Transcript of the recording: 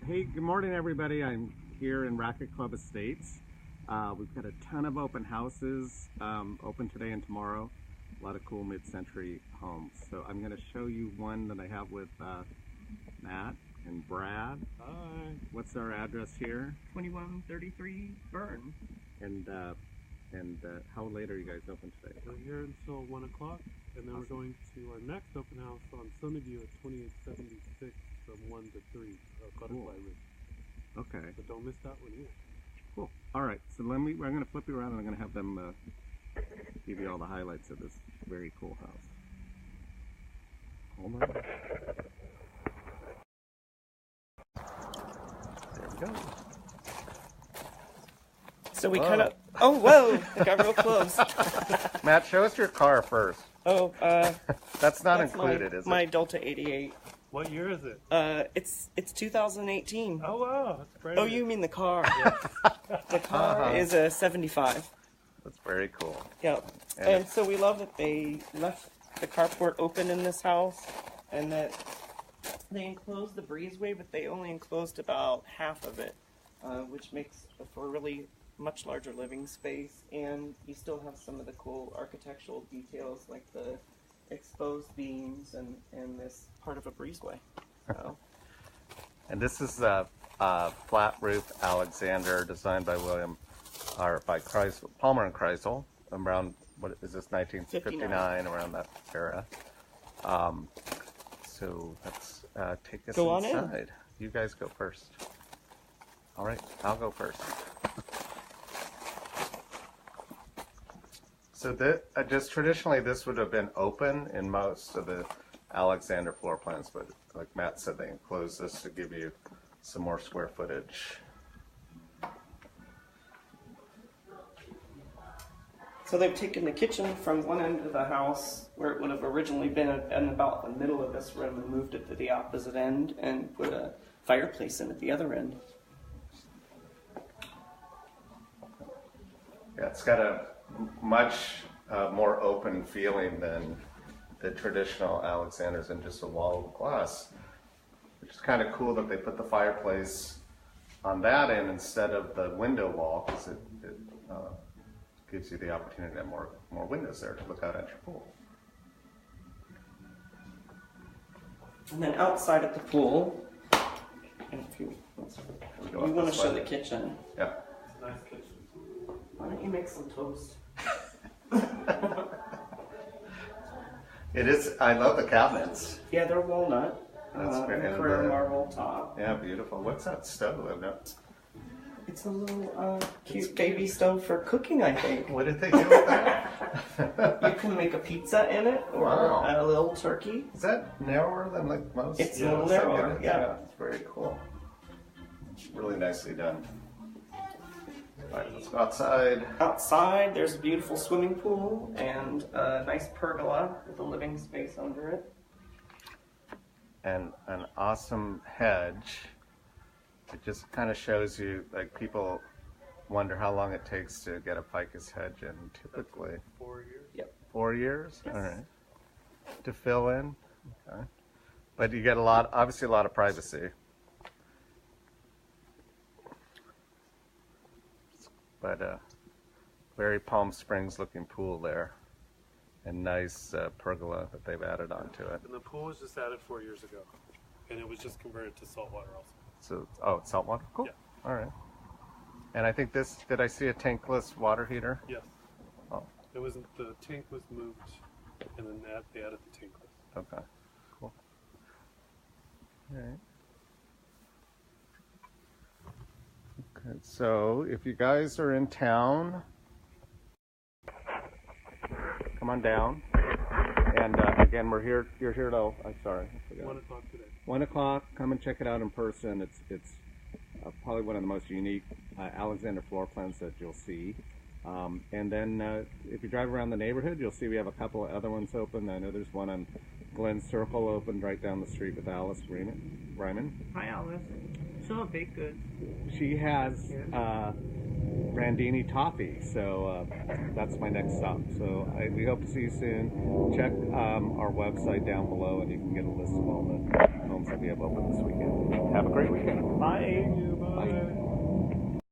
Hey, good morning, everybody. I'm here in Racquet Club Estates. We've got a ton of open houses open today and tomorrow. A lot of cool mid-century homes. So I'm going to show you one that I have with Matt and Brad. Hi. What's our address here? 2133 Burn. And how late are you guys open today? We're here until 1 o'clock, and then we're going to our next open house on Sunnyview at 2876 from 1 to 3, Butterfly Ridge. Okay. So don't miss that one either. Cool. All right. So I'm going to flip you around and I'm going to have them give you all the highlights of this very cool house. Hold on. There we go. So we kind of, oh, whoa, it got real close. Matt, show us your car first. Oh, That's not that's included, is my it? Delta 88. What year is it? It's 2018. Oh, wow. That's brand Oh, new. you mean the car? The car is a 75. That's very cool. Yep. And so we love that they left the carport open in this house, and that they enclosed the breezeway, but they only enclosed about half of it, which makes for a really much larger living space. And you still have some of the cool architectural details, like the exposed beams and this part of a breezeway. So. And this is a flat roof Alexander designed by by Kreisel, Palmer and Kreisel, around, what is this, 1959, around that era. So let's take us Go inside. on in. You guys go first. All right, I'll go first. So just traditionally, this would have been open in most of the Alexander floor plans, but like Matt said, they enclosed this to give you some more square footage. So they've taken the kitchen from one end of the house, where it would have originally been in about the middle of this room, and moved it to the opposite end and put a fireplace in at the other end. Yeah, it's got a much more open feeling than the traditional Alexanders, and just a wall of glass, which is kind of cool that they put the fireplace on that end instead of the window wall, because it gives you the opportunity to have more windows there to look out at your pool. And then outside at the pool, and if you want to show the kitchen, Yeah. It's a nice kitchen. why don't you make some toast? It is. I love the cabinets. Yeah, they're walnut. That's great. And Carrara marble top. Yeah, beautiful. What's that stove? I've not. It's a little cute baby stove for cooking, I think. What did they do with that? You can make a pizza in it, or Wow. a little turkey. Is that narrower than like most? It's a little narrower, yeah. It's very cool. Really nicely done. All right, let's go outside. Outside, there's a beautiful swimming pool and a nice pergola with a living space under it. And an awesome hedge. It just kind of shows you, like, people wonder how long it takes to get a ficus hedge in. Typically 4 years. Yep. 4 years. Yes. All right. To fill in. Okay. But you get obviously a lot of privacy. But very Palm Springs looking pool there, and nice pergola that they've added onto it. And the pool was just added 4 years ago, and it was just converted to saltwater also. So, it's saltwater? Cool. Yeah. All right. And I think did I see a tankless water heater? Yes. Oh, The tank was moved, and then they added the tankless. okay. Cool. All right. Okay, so if you guys are in town, come on down. And again, you're here till, I'm sorry, I forgot. 1 o'clock today. 1 o'clock, come and check it out in person. It's probably one of the most unique Alexander floor plans that you'll see. And then if you drive around the neighborhood, you'll see we have a couple of other ones open. I know there's one on Glen Circle opened right down the street with Alice Ryman. Hi, Alice. Still a baked good. She has Brandini toffee, so that's my next stop. So we hope to see you soon. Check our website down below, and you can get a list of all the homes that we have open this weekend. Have have a great weekend. Bye.